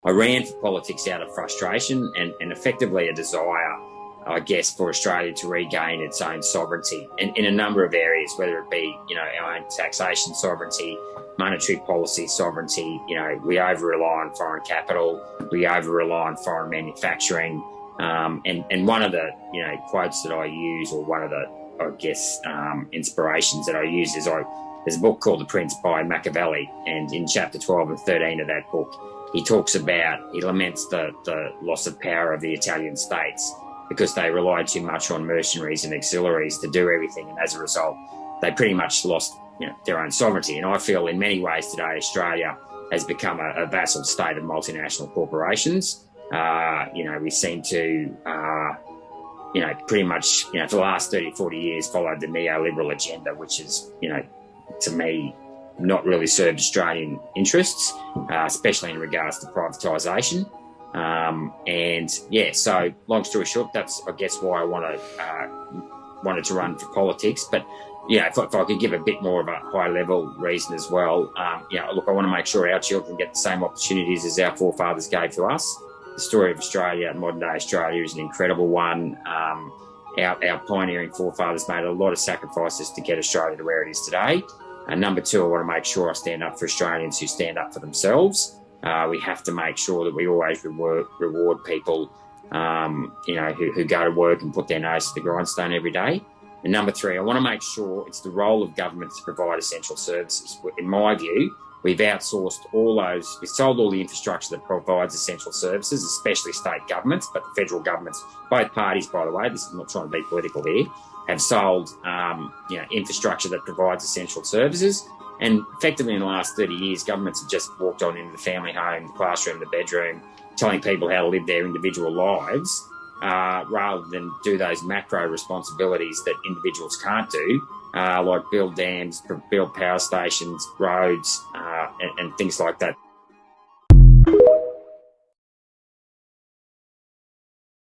I ran for politics out of frustration and effectively a desire, I guess, for Australia to regain its own sovereignty in a number of areas, whether it be, our own taxation sovereignty, monetary policy sovereignty. We over-rely on foreign capital, we over-rely on foreign manufacturing. And one of the, quotes that I use, or one of the, I guess, inspirations that I use is there's a book called The Prince by Machiavelli, and in chapter 12 and 13 of that book, he laments the loss of power of the Italian states because they relied too much on mercenaries and auxiliaries to do everything, and as a result, they pretty much lost their own sovereignty. And I feel in many ways today, Australia has become a vassal state of multinational corporations. We seem to, pretty much, for the last 30, 40 years, followed the neoliberal agenda, which is, to me, not really served Australian interests, especially in regards to privatisation. So long story short, that's, I guess, why I wanted to run for politics. But, if I could give a bit more of a high-level reason as well, I want to make sure our children get the same opportunities as our forefathers gave to us. The story of Australia, modern-day Australia, is an incredible one. Our pioneering forefathers made a lot of sacrifices to get Australia to where it is today. And number two, I want to make sure I stand up for Australians who stand up for themselves. We have to make sure that we always reward people, who go to work and put their nose to the grindstone every day. And number three, I want to make sure it's the role of government to provide essential services. In my view, we've outsourced we've sold all the infrastructure that provides essential services, especially state governments, but the federal governments, both parties, by the way, I'm not trying to be political here, have sold, infrastructure that provides essential services. And effectively in the last 30 years, governments have just walked on into the family home, the classroom, the bedroom, telling people how to live their individual lives, rather than do those macro responsibilities that individuals can't do, like build dams, build power stations, roads, and things like that.